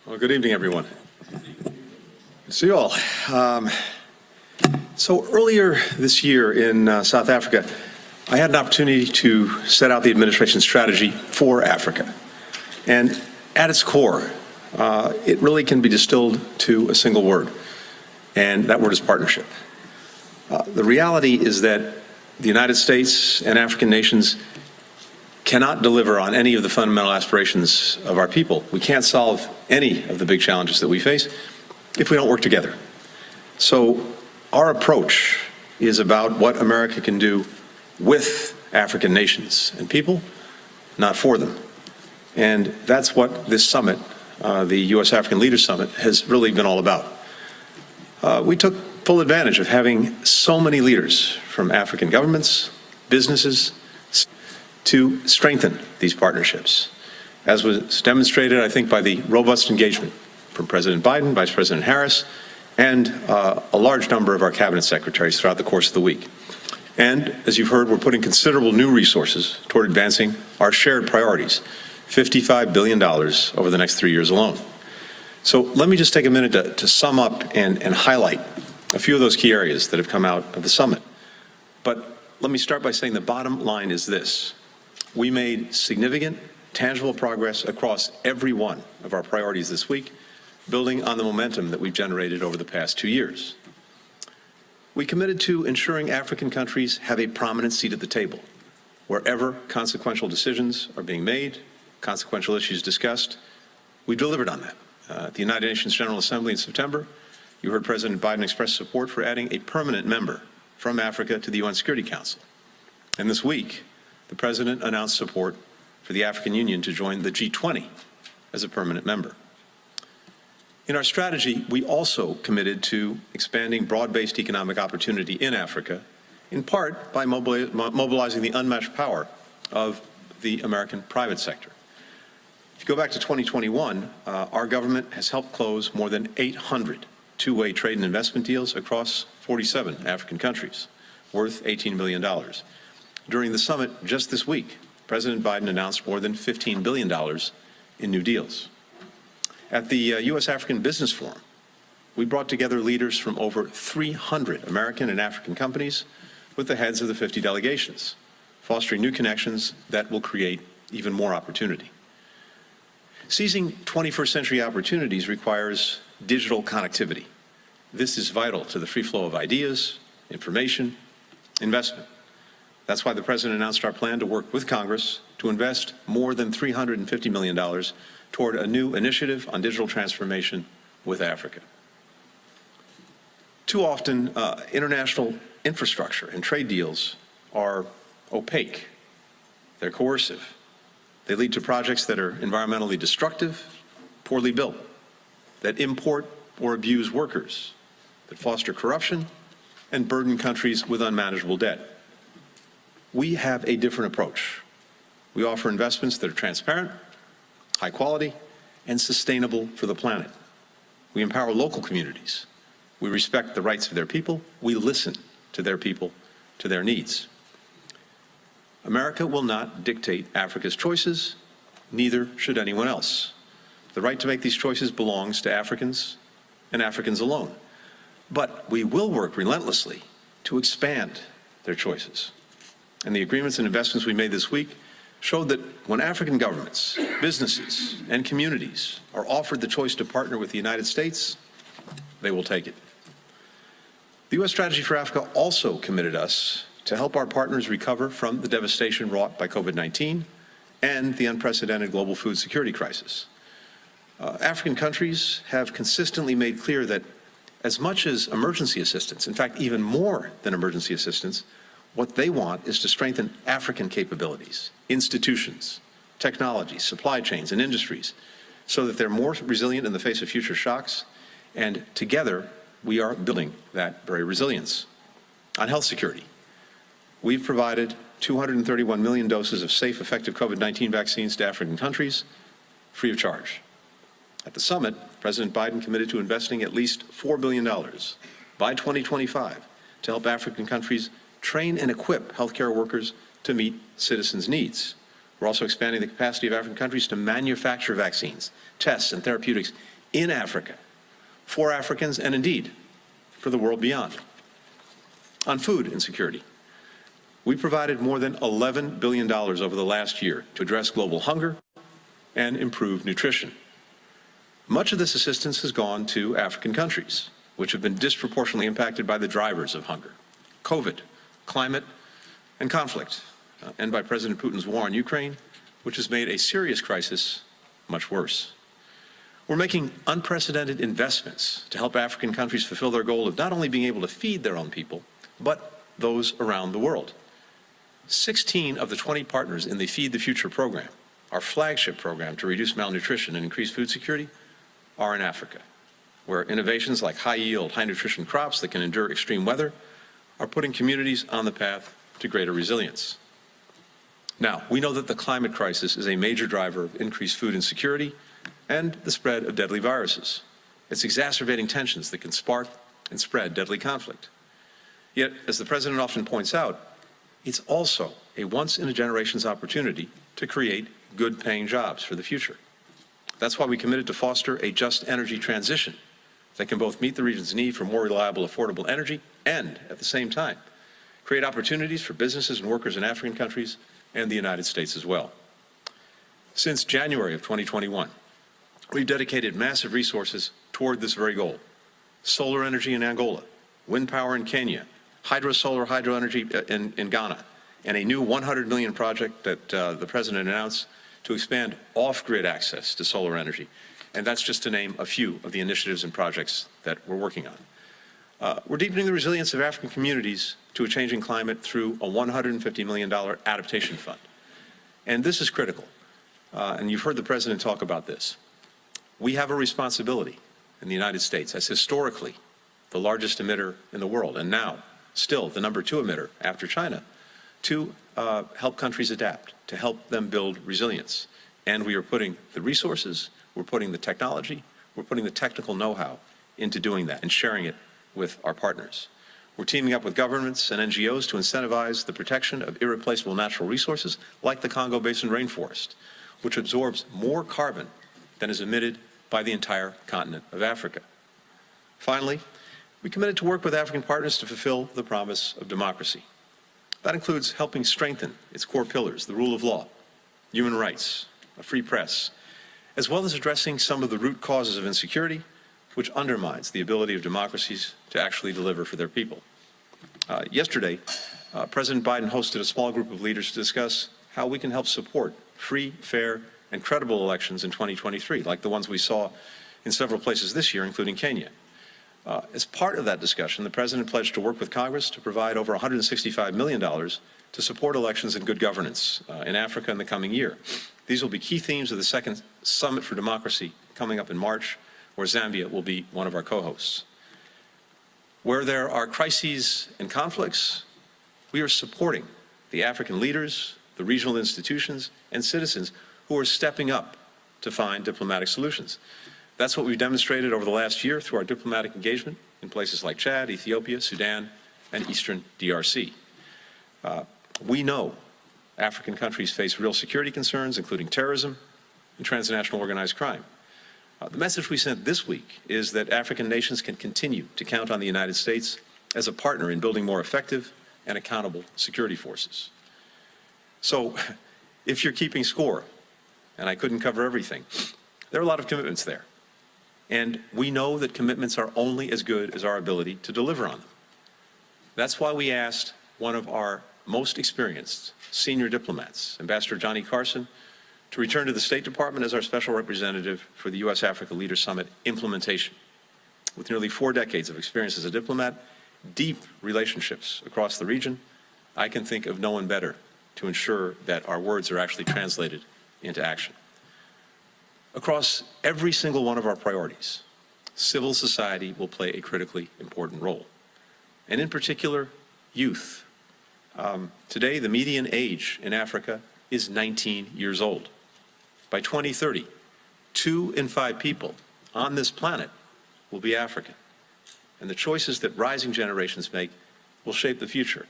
Well, good evening, everyone. Good to see you all. So earlier this year in South Africa, I had an opportunity to set out the administration's strategy for Africa. And at its core, it really can be distilled to a single word, and that word is partnership. The reality is that the United States and African nations cannot deliver on any of the fundamental aspirations of our people. We can't solve any of the big challenges that we face if we don't work together. So our approach is about what America can do with African nations and people, not for them. And that's what this summit, the U.S. African Leaders Summit, has really been all about. We took full advantage of having so many leaders from African governments, businesses, to strengthen these partnerships, as was demonstrated, I think, by the robust engagement from President Biden, Vice President Harris, and a large number of our cabinet secretaries throughout the course of the week. And as you've heard, we're putting considerable new resources toward advancing our shared priorities, $55 billion over the next 3 years alone. So let me just take a minute to sum up and highlight a few of those key areas that have come out of the summit. But let me start by saying the bottom line is this. We made significant, tangible progress across every one of our priorities this week, building on the momentum that we've generated over the past 2 years. We committed to ensuring African countries have a prominent seat at the table, wherever consequential decisions are being made, consequential issues discussed. We delivered on that. At the United Nations General Assembly in September, you heard President Biden express support for adding a permanent member from Africa to the UN Security Council. And this week, the President announced support for the African Union to join the G20 as a permanent member. In our strategy, we also committed to expanding broad-based economic opportunity in Africa, in part by mobilizing the unmatched power of the American private sector. If you go back to 2021, our government has helped close more than 800 two-way trade and investment deals across 47 African countries, worth $18 billion. During the summit just this week, President Biden announced more than $15 billion in new deals. At the U.S. African Business Forum, we brought together leaders from over 300 American and African companies with the heads of the 50 delegations, fostering new connections that will create even more opportunity. Seizing 21st century opportunities requires digital connectivity. This is vital to the free flow of ideas, information, investment. That's why the President announced our plan to work with Congress to invest more than $350 million toward a new initiative on digital transformation with Africa. Too often, international infrastructure and trade deals are opaque. They're coercive. They lead to projects that are environmentally destructive, poorly built, that import or abuse workers, that foster corruption, and burden countries with unmanageable debt. We have a different approach. We offer investments that are transparent, high quality, and sustainable for the planet. We empower local communities. We respect the rights of their people. We listen to their people, to their needs. America will not dictate Africa's choices, neither should anyone else. The right to make these choices belongs to Africans and Africans alone. But we will work relentlessly to expand their choices. And the agreements and investments we made this week showed that when African governments, businesses, and communities are offered the choice to partner with the United States, they will take it. The U.S. Strategy for Africa also committed us to help our partners recover from the devastation wrought by COVID-19 and the unprecedented global food security crisis. African countries have consistently made clear that as much as emergency assistance, in fact, even more than emergency assistance, what they want is to strengthen African capabilities, institutions, technologies, supply chains, and industries, so that they're more resilient in the face of future shocks, and together we are building that very resilience. On health security, we've provided 231 million doses of safe, effective COVID-19 vaccines to African countries, free of charge. At the summit, President Biden committed to investing at least $4 billion by 2025 to help African countries train and equip healthcare workers to meet citizens' needs. We're also expanding the capacity of African countries to manufacture vaccines, tests, and therapeutics in Africa, for Africans, and indeed, for the world beyond. On food insecurity, we provided more than $11 billion over the last year to address global hunger and improve nutrition. Much of this assistance has gone to African countries, which have been disproportionately impacted by the drivers of hunger: COVID, climate, and conflict, and by President Putin's war on Ukraine, which has made a serious crisis much worse. We're making unprecedented investments to help African countries fulfill their goal of not only being able to feed their own people, but those around the world. 16 of the 20 partners in the Feed the Future program, our flagship program to reduce malnutrition and increase food security, are in Africa, where innovations like high-yield, high-nutrition crops that can endure extreme weather are putting communities on the path to greater resilience. Now, we know that the climate crisis is a major driver of increased food insecurity and the spread of deadly viruses. It's exacerbating tensions that can spark and spread deadly conflict. Yet, as the President often points out, it's also a once-in-a-generation's opportunity to create good-paying jobs for the future. That's why we committed to foster a just energy transition that can both meet the region's need for more reliable, affordable energy and, at the same time, create opportunities for businesses and workers in African countries and the United States as well. Since January of 2021, we've dedicated massive resources toward this very goal: solar energy in Angola, wind power in Kenya, hydro energy in Ghana, and a new $100 million project that the President announced to expand off-grid access to solar energy. And that's just to name a few of the initiatives and projects that we're working on. We're deepening the resilience of African communities to a changing climate through a $150 million adaptation fund. And this is critical. And you've heard the President talk about this. We have a responsibility in the United States, as historically the largest emitter in the world, and now still the #2 emitter after China, to help countries adapt, to help them build resilience. And we are putting the resources, we're putting the technology, we're putting the technical know-how into doing that and sharing it with our partners. We're teaming up with governments and NGOs to incentivize the protection of irreplaceable natural resources like the Congo Basin rainforest, which absorbs more carbon than is emitted by the entire continent of Africa. Finally, we committed to work with African partners to fulfill the promise of democracy. That includes helping strengthen its core pillars: the rule of law, human rights, a free press, as well as addressing some of the root causes of insecurity, which undermines the ability of democracies to actually deliver for their people. Yesterday, President Biden hosted a small group of leaders to discuss how we can help support free, fair, and credible elections in 2023, like the ones we saw in several places this year, including Kenya. As part of that discussion, the President pledged to work with Congress to provide over $165 million to support elections and good governance in Africa in the coming year. These will be key themes of the second Summit for Democracy coming up in March, where Zambia will be one of our co-hosts. Where there are crises and conflicts, we are supporting the African leaders, the regional institutions, and citizens who are stepping up to find diplomatic solutions. That's what we've demonstrated over the last year through our diplomatic engagement in places like Chad, Ethiopia, Sudan, and Eastern DRC. We know African countries face real security concerns, including terrorism and transnational organized crime. The message we sent this week is that African nations can continue to count on the United States as a partner in building more effective and accountable security forces. So, if you're keeping score, and I couldn't cover everything, there are a lot of commitments there. And we know that commitments are only as good as our ability to deliver on them. That's why we asked one of our most experienced senior diplomats, Ambassador Johnny Carson, to return to the State Department as our special representative for the U.S.-Africa Leaders Summit implementation. With nearly 4 decades of experience as a diplomat, deep relationships across the region, I can think of no one better to ensure that our words are actually translated into action. Across every single one of our priorities, civil society will play a critically important role, and in particular, youth. Today, the median age in Africa is 19 years old. By 2030, 2 in 5 people on this planet will be African. And the choices that rising generations make will shape the future,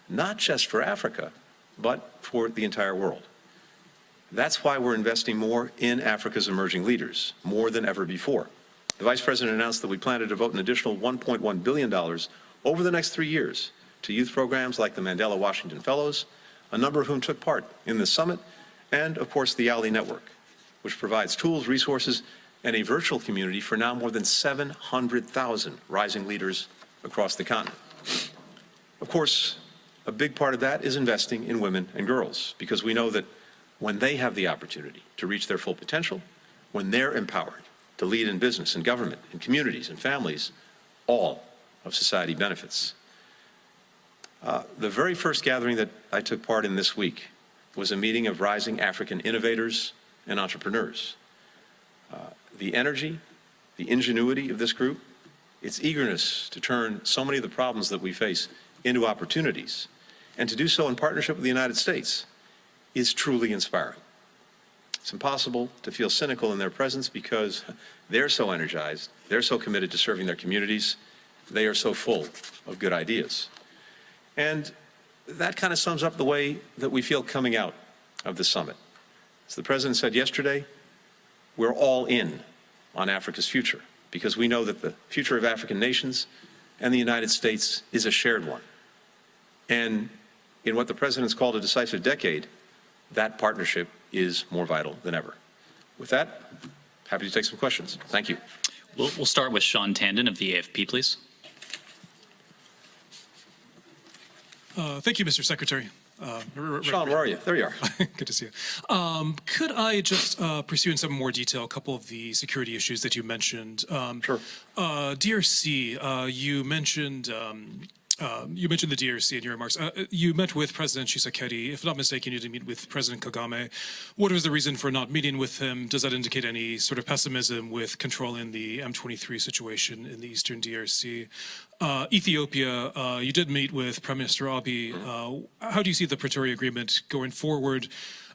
not just for Africa, but for the entire world. That's why we're investing more in Africa's emerging leaders, more than ever before. the Vice President announced that we plan to devote an additional $1.1 billion over the next 3 years to youth programs like the Mandela Washington Fellows, a number of whom took part in this summit, and, of course, the ALI Network, which provides tools, resources, and a virtual community for now more than 700,000 rising leaders across the continent. Of course, a big part of that is investing in women and girls, because we know that when they have the opportunity to reach their full potential, when they're empowered to lead in business and government and communities and families, all of society benefits. The very first gathering that I took part in this week was a meeting of rising African innovators and entrepreneurs. The energy, the ingenuity of this group, its eagerness to turn so many of the problems that we face into opportunities, and to do so in partnership with the United States, is truly inspiring. It's impossible to feel cynical in their presence because they're so energized, they're so committed to serving their communities, they are so full of good ideas. And that kind of sums up the way that we feel coming out of the summit. As the President said yesterday, we're all in on Africa's future, because we know that the future of African nations and the United States is a shared one. And in what the President's called a decisive decade, that partnership is more vital than ever. With that, happy to take some questions. Thank you. We'll start with Sean Tandon of the AFP, please. Thank you, Mr. Secretary. Sean, where are you? There you are. Good to see you. Could I just pursue in some more detail a couple of the security issues that you mentioned? Sure. DRC, you mentioned the DRC in your remarks. You met with President Tshisekedi. If not mistaken, you did meet with President Kagame. What was the reason for not meeting with him? Does that indicate any sort of pessimism with controlling the M23 situation in the eastern DRC? Ethiopia, you did meet with Prime Minister Abiy. How do you see the Pretoria Agreement going forward?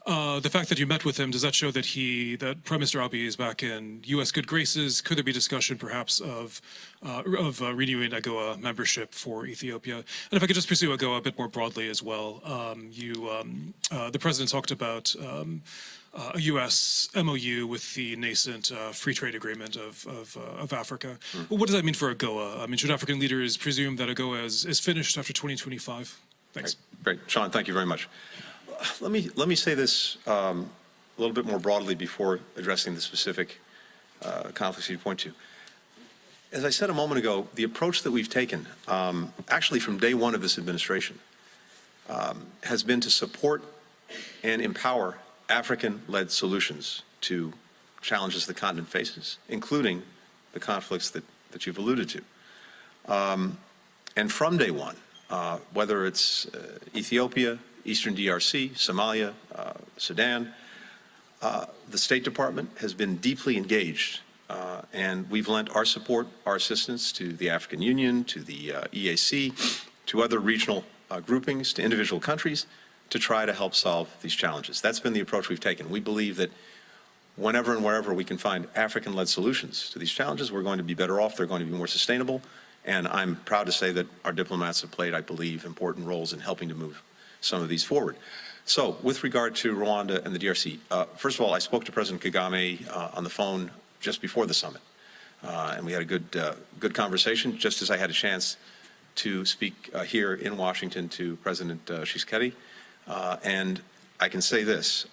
The fact that you met with him, does that show that Prime Minister Abiy is back in U.S. good graces? Could there be discussion, perhaps, of renewing AGOA membership for Ethiopia? And if I could just pursue AGOA a bit more broadly as well, the President talked about a U.S. MOU with the nascent free trade agreement of Africa. What does that mean for AGOA? I mean, should African leaders presume that AGOA is finished after 2025? Thanks. Great. Sean, thank you very much. Let me say this a little bit more broadly before addressing the specific conflicts you point to. As I said a moment ago, the approach that we've taken, actually from day one of this administration, has been to support and empower African-led solutions to challenges the continent faces, including the conflicts that you've alluded to. And from day one, whether it's Ethiopia, Eastern DRC, Somalia, Sudan, the State Department has been deeply engaged, and we've lent our support, our assistance to the African Union, to the EAC, to other regional groupings, to individual countries, to try to help solve these challenges. That's been the approach we've taken. We believe that whenever and wherever we can find African-led solutions to these challenges, we're going to be better off, they're going to be more sustainable, and I'm proud to say that our diplomats have played, I believe, important roles in helping to move some of these forward. So, with regard to Rwanda and the DRC, first of all, I spoke to President Kagame on the phone just before the summit, and we had a good conversation, just as I had a chance to speak here in Washington to President Tshisekedi. And I can say this,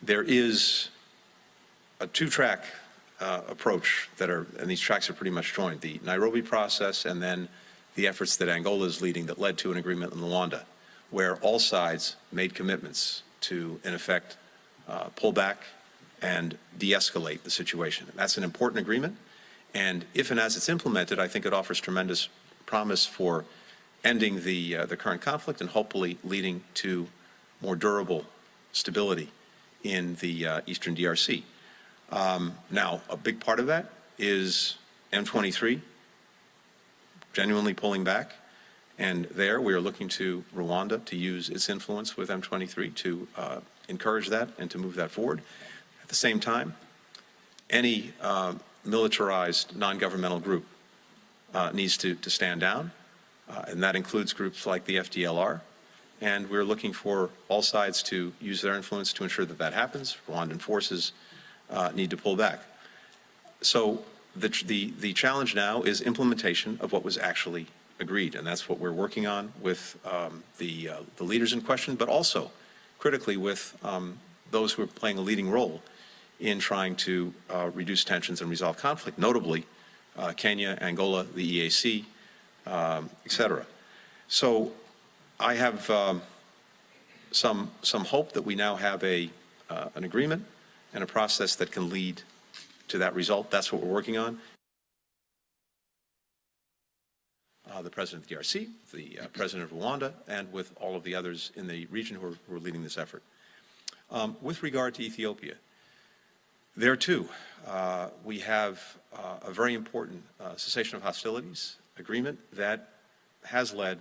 there is a two-track approach and these tracks are pretty much joined, the Nairobi process and then the efforts that Angola is leading that led to an agreement in Luanda, where all sides made commitments to, in effect, pull back and de-escalate the situation. And that's an important agreement, and if and as it's implemented, I think it offers tremendous promise for ending the current conflict and hopefully leading to more durable stability in the eastern DRC. Now, a big part of that is M23 genuinely pulling back, and there we are looking to Rwanda to use its influence with M23 to encourage that and to move that forward. At the same time, any militarized non-governmental group needs to stand down, and that includes groups like the FDLR, and we're looking for all sides to use their influence to ensure that that happens. Rwandan forces need to pull back. So the challenge now is implementation of what was actually agreed, and that's what we're working on with the leaders in question, but also critically with those who are playing a leading role in trying to reduce tensions and resolve conflict, notably Kenya, Angola, the EAC, et cetera. So I have some hope that we now have an agreement and a process that can lead to that result. That's what we're working on. The president of the DRC, the president of Rwanda, and with all of the others in the region who are leading this effort. With regard to Ethiopia, there too, we have a very important cessation of hostilities agreement that has led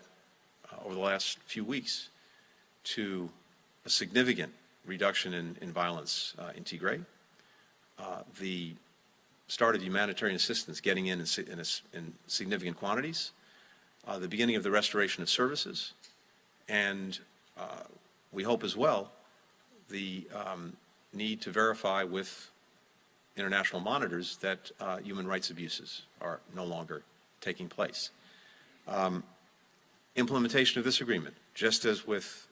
over the last few weeks to a significant reduction in violence in Tigray. The start of humanitarian assistance getting in significant quantities, the beginning of the restoration of services, and we hope as well the need to verify with international monitors that human rights abuses are no longer taking place. Implementation of this agreement, just as with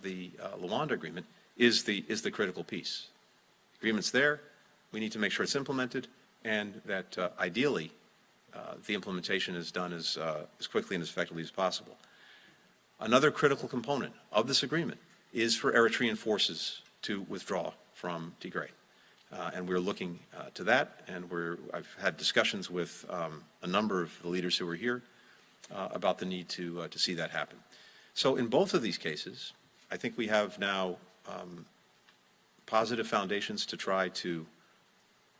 the Luanda agreement, is the critical piece. Agreement's there. We need to make sure it's implemented, and that ideally the implementation is done as quickly and as effectively as possible. Another critical component of this agreement is for Eritrean forces to withdraw from Tigray. And we're looking to that, and I've had discussions with a number of the leaders who are here about the need to see that happen. So in both of these cases, I think we have now positive foundations to try to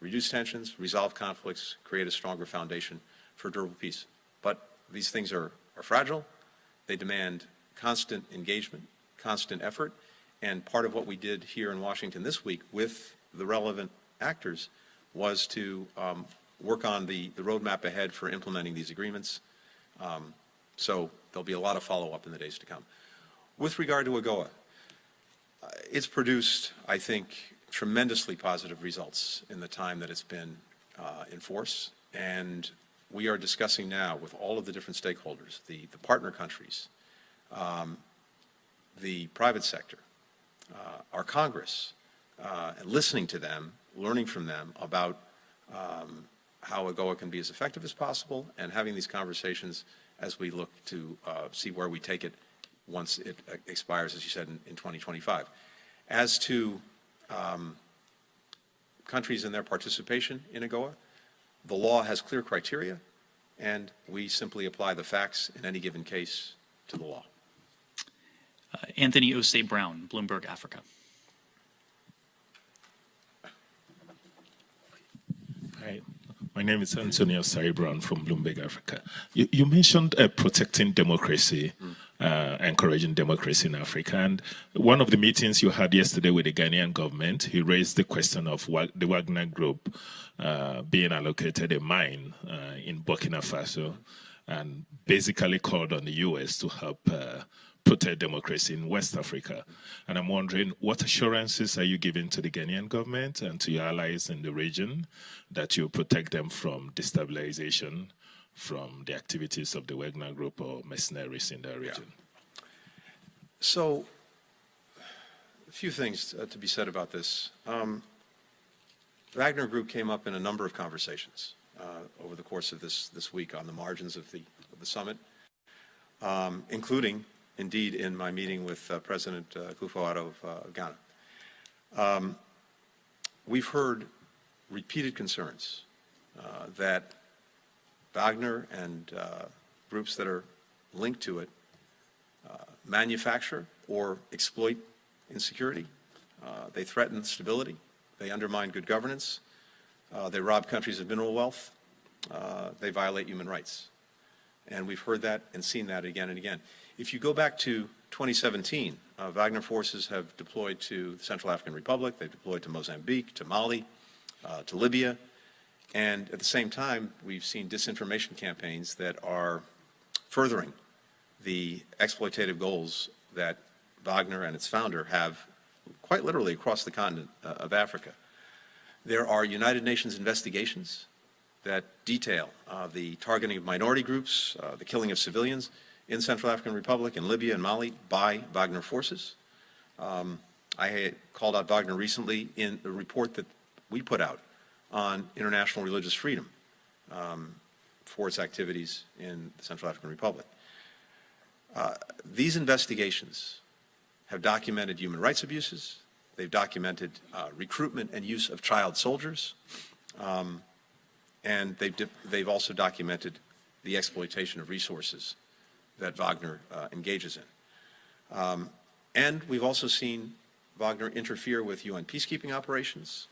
reduce tensions, resolve conflicts, create a stronger foundation for durable peace. But these things are fragile. They demand constant engagement, constant effort. And part of what we did here in Washington this week with the relevant actors was to work on the roadmap ahead for implementing these agreements. So there'll be a lot of follow-up in the days to come. With regard to AGOA, it's produced, I think, tremendously positive results in the time that it's been in force. And we are discussing now with all of the different stakeholders, the partner countries, the private sector, our Congress, and listening to them, learning from them about how AGOA can be as effective as possible, and having these conversations as we look to see where we take it once it expires, as you said, in 2025. As to countries and their participation in AGOA, the law has clear criteria, and we simply apply the facts in any given case to the law. Anthony Osei Brown, Bloomberg Africa. Hi, my name is Antonio Osei Brown from Bloomberg Africa. You mentioned protecting democracy, encouraging democracy in Africa. And one of the meetings you had yesterday with the Ghanaian government, he raised the question of the Wagner Group being allocated a mine in Burkina Faso, and basically called on the U.S. to help protect democracy in West Africa. And I'm wondering, what assurances are you giving to the Ghanaian government and to your allies in the region that you protect them from destabilization from the activities of the Wagner Group or mercenaries in that region? Yeah. So, a few things to be said about this. Wagner Group came up in a number of conversations over the course of this week on the margins of the summit, including, indeed, in my meeting with President Akufo-Addo of Ghana. We've heard repeated concerns that Wagner and groups that are linked to it manufacture or exploit insecurity. They threaten stability. They undermine good governance. They rob countries of mineral wealth. They violate human rights. And we've heard that and seen that again and again. If you go back to 2017, Wagner forces have deployed to the Central African Republic. They've deployed to Mozambique, to Mali, to Libya. And at the same time, we've seen disinformation campaigns that are furthering the exploitative goals that Wagner and its founder have quite literally across the continent of Africa. There are United Nations investigations that detail the targeting of minority groups, the killing of civilians in Central African Republic, in Libya and Mali by Wagner forces. I had called out Wagner recently in the report that we put out on international religious freedom for its activities in the Central African Republic. These investigations have documented human rights abuses. They've documented recruitment and use of child soldiers. And they've also documented the exploitation of resources that Wagner engages in. And we've also seen Wagner interfere with UN peacekeeping operations,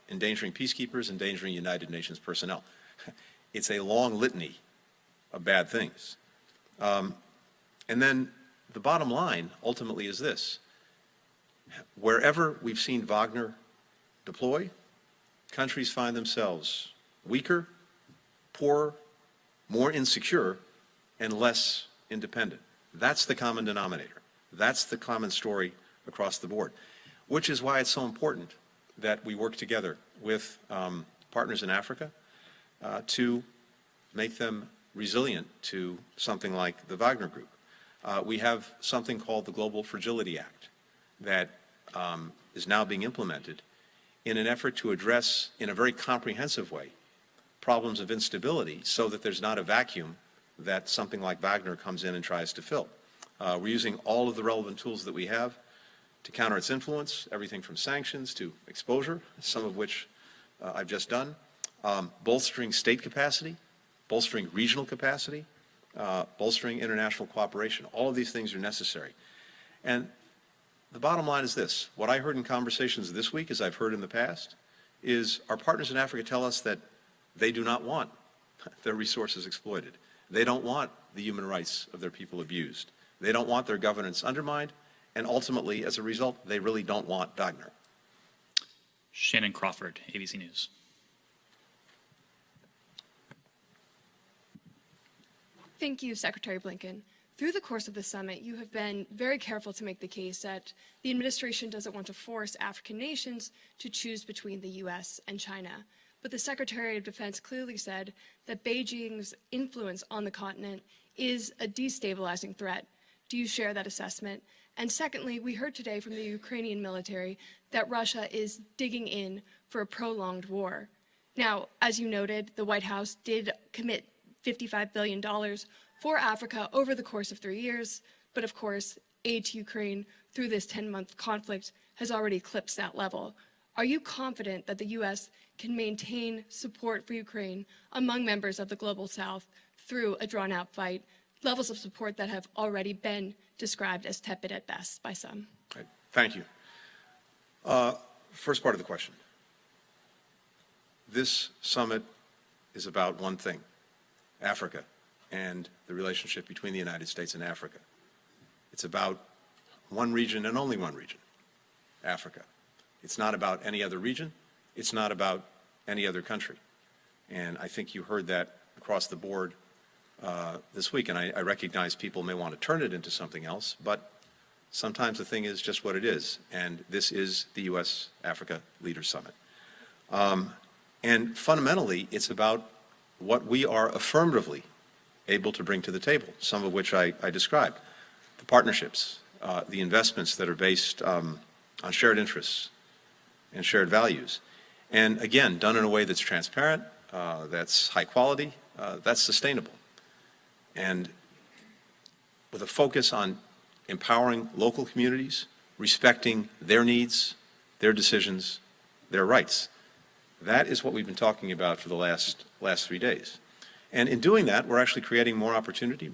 endangering peacekeepers, endangering United Nations personnel. It's a long litany of bad things. And then the bottom line ultimately is this. Wherever we've seen Wagner deploy, countries find themselves weaker, poorer, more insecure, and less independent. That's the common denominator. That's the common story across the board, which is why it's so important that we work together with partners in Africa to make them resilient to something like the Wagner Group. We have something called the Global Fragility Act that is now being implemented in an effort to address, in a very comprehensive way, problems of instability so that there's not a vacuum that something like Wagner comes in and tries to fill. We're using all of the relevant tools that we have to counter its influence, everything from sanctions to exposure, some of which I've just done, bolstering state capacity, bolstering regional capacity, bolstering international cooperation. All of these things are necessary. And the bottom line is this. What I heard in conversations this week, as I've heard in the past, is our partners in Africa tell us that they do not want their resources exploited. They don't want the human rights of their people abused. They don't want their governance undermined. And ultimately, as a result, they really don't want Wagner. Shannon Crawford, ABC News. Thank you, Secretary Blinken. Through the course of the summit, you have been very careful to make the case that the administration doesn't want to force African nations to choose between the U.S. and China. But the Secretary of Defense clearly said that Beijing's influence on the continent is a destabilizing threat. Do you share that assessment? And secondly, we heard today from the Ukrainian military that Russia is digging in for a prolonged war. Now, as you noted, the White House did commit $55 billion for Africa over the course of 3 years, but of course, aid to Ukraine through this 10-month conflict has already eclipsed that level. Are you confident that the U.S. can maintain support for Ukraine among members of the Global South through a drawn-out fight, levels of support that have already been described as tepid at best by some? Right. Thank you. First part of the question. This summit is about one thing, Africa and the relationship between the United States and Africa. It's about one region and only one region, Africa. It's not about any other region. It's not about any other country. And I think you heard that across the board this week. And I recognize people may want to turn it into something else, but sometimes the thing is just what it is. And this is the U.S.-Africa Leaders Summit. And fundamentally, it's about what we are affirmatively able to bring to the table, some of which I described. The partnerships, the investments that are based on shared interests and shared values. And again, done in a way that's transparent, that's high quality, that's sustainable. And with a focus on empowering local communities, respecting their needs, their decisions, their rights. That is what we've been talking about for the last 3 days. And in doing that, we're actually creating more opportunity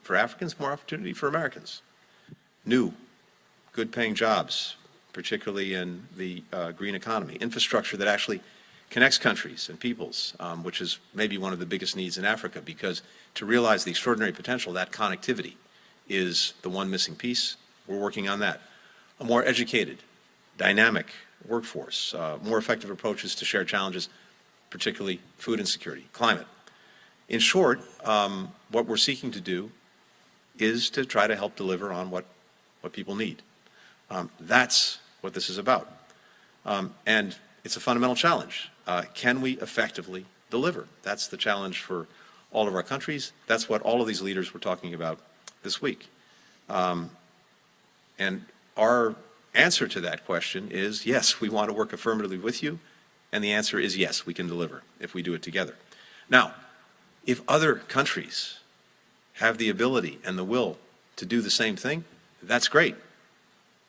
for Africans, more opportunity for Americans. New, good-paying jobs, particularly in the green economy, infrastructure that actually connects countries and peoples, which is maybe one of the biggest needs in Africa, because to realize the extraordinary potential, that connectivity is the one missing piece. We're working on that. A more educated, dynamic workforce, more effective approaches to shared challenges, particularly food insecurity, climate. In short, what we're seeking to do is to try to help deliver on what people need. That's what this is about. And it's a fundamental challenge. Can we effectively deliver? That's the challenge for all of our countries. That's what all of these leaders were talking about this week. And our answer to that question is, yes, we want to work affirmatively with you. And the answer is yes, we can deliver if we do it together. Now, if other countries have the ability and the will to do the same thing, that's great.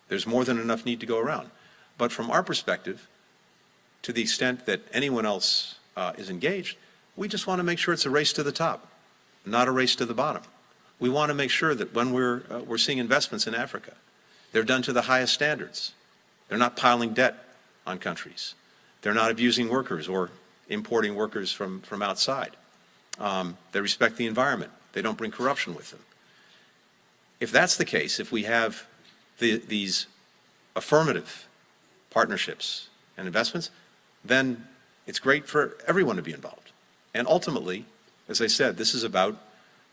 There's more than enough need to go around. But from our perspective, to the extent that anyone else is engaged, we just want to make sure it's a race to the top, not a race to the bottom. We want to make sure that when we're seeing investments in Africa, they're done to the highest standards. They're not piling debt on countries. They're not abusing workers or importing workers from outside. They respect the environment. They don't bring corruption with them. If that's the case, if we have these affirmative partnerships and investments, then it's great for everyone to be involved. And ultimately, as I said, this is about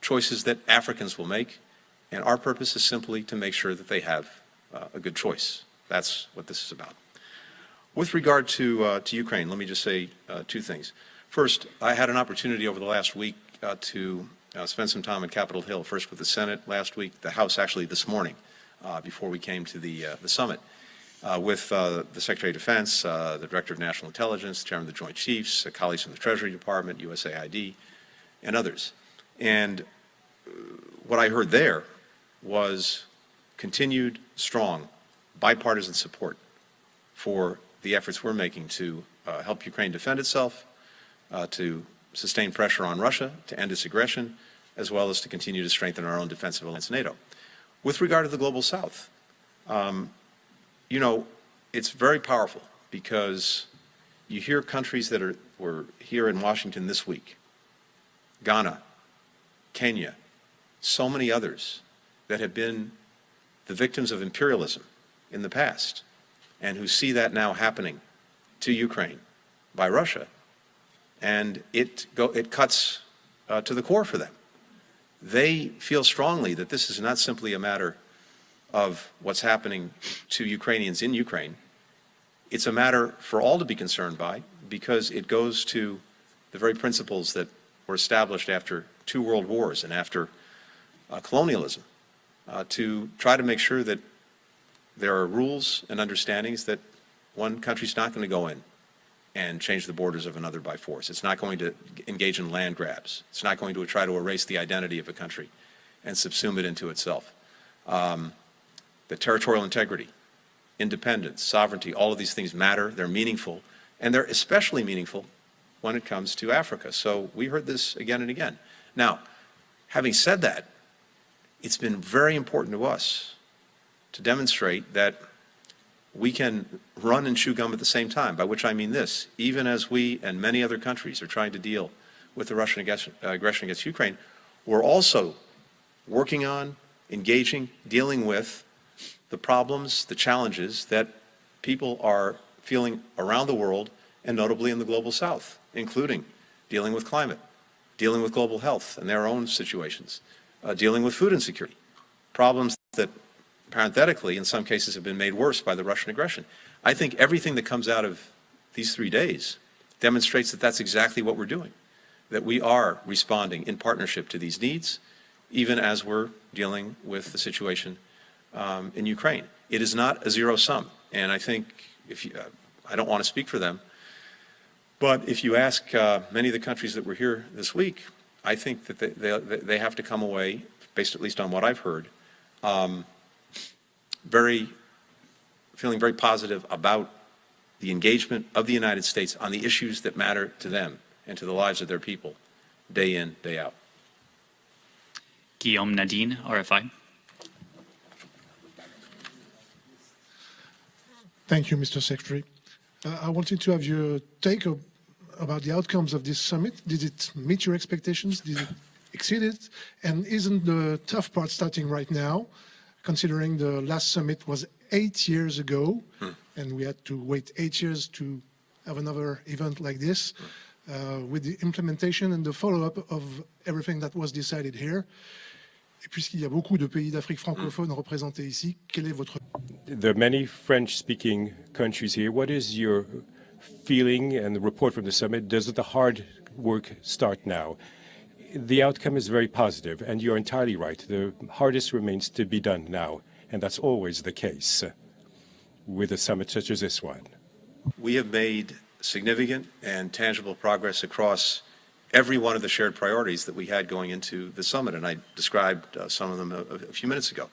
choices that Africans will make, and our purpose is simply to make sure that they have a good choice. That's what this is about. With regard to Ukraine, let me just say two things. First, I had an opportunity over the last week to spend some time on Capitol Hill, first with the Senate last week, the House actually this morning, before we came to the summit, with the Secretary of Defense, the Director of National Intelligence, the Chairman of the Joint Chiefs, colleagues from the Treasury Department, USAID, and others. And what I heard there was continued strong bipartisan support for the efforts we're making to help Ukraine defend itself, to sustain pressure on Russia, to end its aggression, as well as to continue to strengthen our own defensive alliance, NATO. With regard to the Global South, you know, it's very powerful because you hear countries that were here in Washington this week, Ghana, Kenya, so many others that have been the victims of imperialism in the past and who see that now happening to Ukraine by Russia. And it cuts to the core for them. They feel strongly that this is not simply a matter of what's happening to Ukrainians in Ukraine. It's a matter for all to be concerned by because it goes to the very principles that were established after 2 world wars and after colonialism, to try to make sure that there are rules and understandings that one country's not going to go in and change the borders of another by force. It's not going to engage in land grabs. It's not going to try to erase the identity of a country and subsume it into itself. The territorial integrity, independence, sovereignty, all of these things matter. They're meaningful, and they're especially meaningful when it comes to Africa. So we heard this again and again. Now, having said that, it's been very important to us to demonstrate that we can run and chew gum at the same time, by which I mean this. Even as we and many other countries are trying to deal with the Russian aggression against Ukraine, we're also working on, engaging, dealing with the problems, the challenges that people are feeling around the world, and notably in the Global South, including dealing with climate, dealing with global health and their own situations, dealing with food insecurity, problems that parenthetically, in some cases, have been made worse by the Russian aggression. I think everything that comes out of these 3 days demonstrates that that's exactly what we're doing, that we are responding in partnership to these needs, even as we're dealing with the situation in Ukraine. It is not a zero sum, and I think, I don't want to speak for them, but if you ask many of the countries that were here this week, I think that they have to come away, based at least on what I've heard, feeling very positive about the engagement of the United States on the issues that matter to them and to the lives of their people, day in, day out. Guillaume Nadine, RFI. Thank you, Mr. Secretary. I wanted to have your take about the outcomes of this summit. Did it meet your expectations? Did it exceed it? And isn't the tough part starting right now, considering the last summit was 8 years ago, and we had to wait 8 years to have another event like this, with the implementation and the follow-up of everything that was decided here. Et puisqu'il y a beaucoup de pays d'Afrique francophone représentés ici, quel est votre... There are many French-speaking countries here. What is your feeling and the report from the summit, does the hard work start now? The outcome is very positive, and you're entirely right. The hardest remains to be done now, and that's always the case with a summit such as this one. We have made significant and tangible progress across every one of the shared priorities that we had going into the summit, and I described some of them a few minutes ago.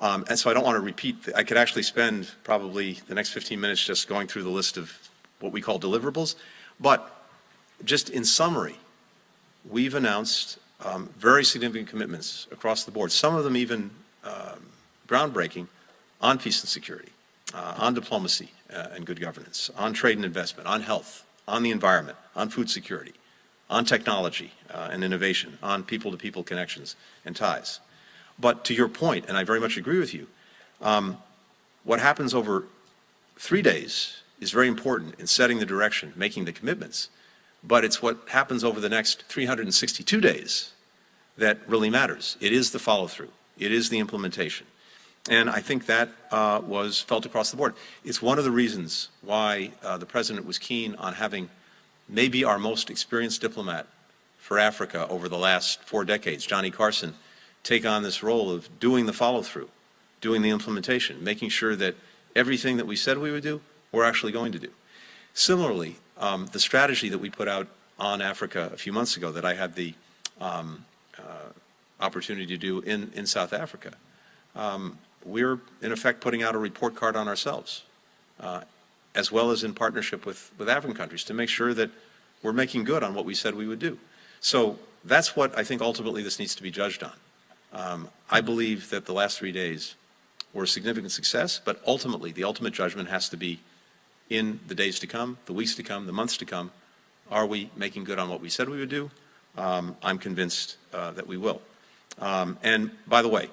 And so I don't want to repeat. I could actually spend probably the next 15 minutes just going through the list of what we call deliverables. But just in summary, we've announced very significant commitments across the board, some of them even groundbreaking, on peace and security, on diplomacy and good governance, on trade and investment, on health, on the environment, on food security, on technology and innovation, on people-to-people connections and ties. But to your point, and I very much agree with you, what happens over 3 days is very important in setting the direction, making the commitments, but it's what happens over the next 362 days that really matters. It is the follow-through. It is the implementation. And I think that was felt across the board. It's one of the reasons why the President was keen on having maybe our most experienced diplomat for Africa over the last 4 decades, Johnny Carson, take on this role of doing the follow-through, doing the implementation, making sure that everything that we said we would do, we're actually going to do. Similarly, the strategy that we put out on Africa a few months ago that I had the opportunity to do in South Africa, we're in effect putting out a report card on ourselves, as well as in partnership with African countries to make sure that we're making good on what we said we would do. So that's what I think ultimately this needs to be judged on. I believe that the last 3 days were a significant success, but ultimately the ultimate judgment has to be in the days to come, the weeks to come, the months to come. Are we making good on what we said we would do? I'm convinced that we will. And by the way,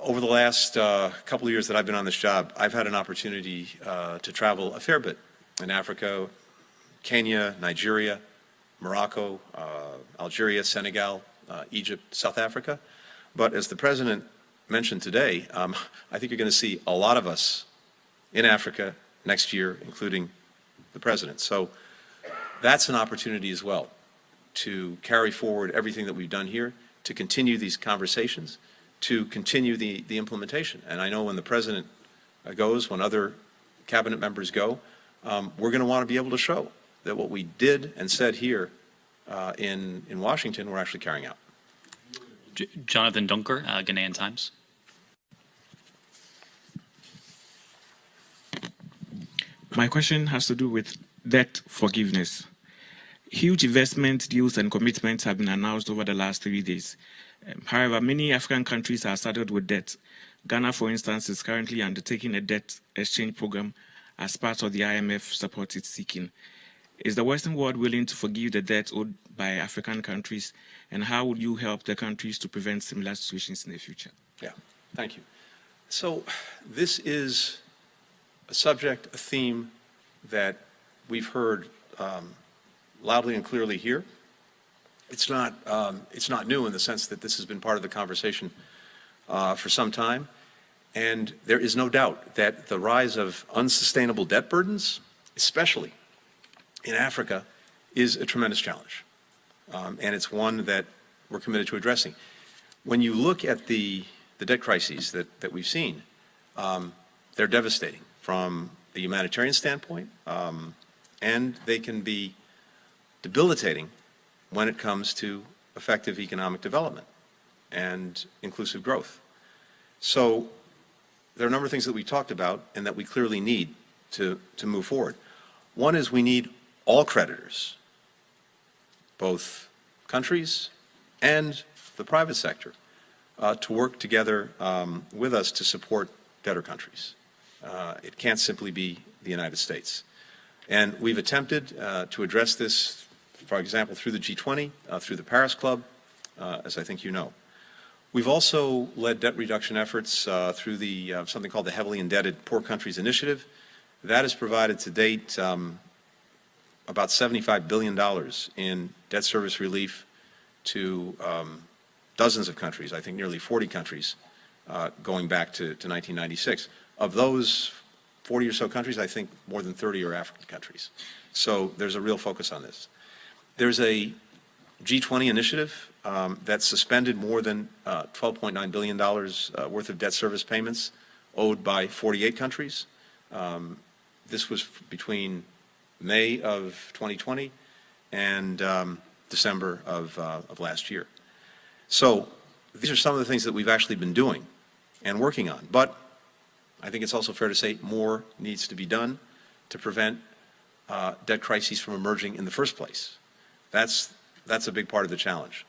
over the last couple of years that I've been on this job, I've had an opportunity to travel a fair bit in Africa, Kenya, Nigeria, Morocco, Algeria, Senegal, Egypt, South Africa. But as the President mentioned today, I think you're going to see a lot of us in Africa next year, including the President. So that's an opportunity as well to carry forward everything that we've done here, to continue these conversations, to continue the implementation. And I know when the President goes, when other cabinet members go, we're going to want to be able to show that what we did and said here in Washington, we're actually carrying out. Jonathan Dunker, Ghanaian Times. My question has to do with debt forgiveness. Huge investment deals and commitments have been announced over the last 3 days. However, many African countries are saddled with debt. Ghana, for instance, is currently undertaking a debt exchange program as part of the IMF support it's seeking. Is the Western world willing to forgive the debt owed by African countries, and how would you help the countries to prevent similar situations in the future? Yeah, thank you. So this is a subject, a theme that we've heard loudly and clearly here. It's not new in the sense that this has been part of the conversation for some time. And there is no doubt that the rise of unsustainable debt burdens, especially in Africa, is a tremendous challenge. And it's one that we're committed to addressing. When you look at the debt crises that we've seen, they're devastating from a humanitarian standpoint, and they can be debilitating when it comes to effective economic development and inclusive growth. So there are a number of things that we talked about and that we clearly need to move forward. One is we need all creditors, both countries and the private sector, to work together with us to support debtor countries. It can't simply be the United States. And we've attempted to address this, for example, through the G20, through the Paris Club, as I think you know. We've also led debt reduction efforts through the something called the Heavily Indebted Poor Countries Initiative. That has provided to date about $75 billion in debt service relief to dozens of countries, I think nearly 40 countries, going back to 1996. Of those 40 or so countries, I think more than 30 are African countries. So there's a real focus on this. There's a G20 initiative that suspended more than $12.9 billion worth of debt service payments owed by 48 countries. This was between May of 2020 and December of last year. So these are some of the things that we've actually been doing and working on. But I think it's also fair to say more needs to be done to prevent debt crises from emerging in the first place. That's a big part of the challenge.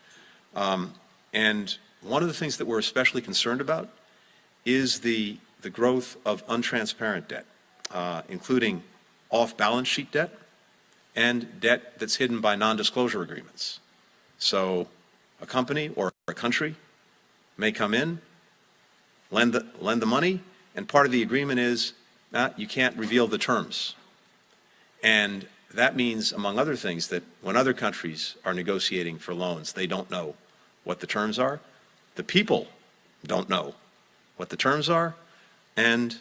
And one of the things that we're especially concerned about is the growth of untransparent debt, including off-balance sheet debt and debt that's hidden by non-disclosure agreements. So a company or a country may come in, lend the money, and part of the agreement is you can't reveal the terms. And that means, among other things, that when other countries are negotiating for loans, they don't know what the terms are. The people don't know what the terms are, and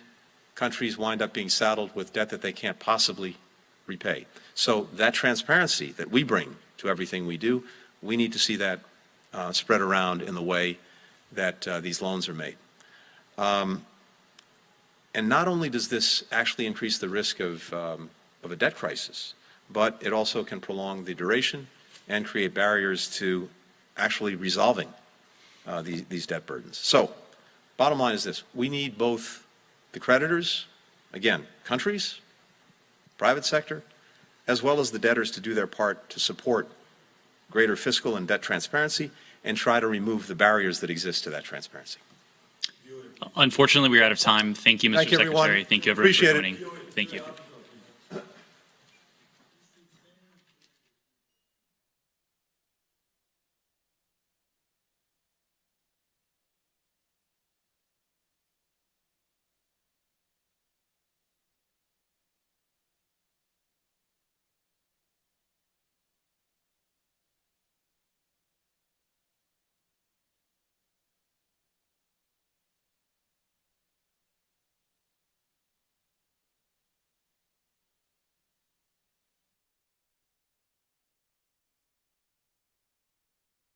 countries wind up being saddled with debt that they can't possibly repay. So that transparency that we bring to everything we do, we need to see that spread around in the way that these loans are made. And not only does this actually increase the risk of a debt crisis, but it also can prolong the duration and create barriers to actually resolving these debt burdens. So, bottom line is this: we need both the creditors, again, countries, private sector, as well as the debtors to do their part to support greater fiscal and debt transparency and try to remove the barriers that exist to that transparency. Unfortunately, we're out of time. Thank you, Mr. Thank you, everyone. Secretary. Thank you, everyone, Appreciate for it. joining. Thank you.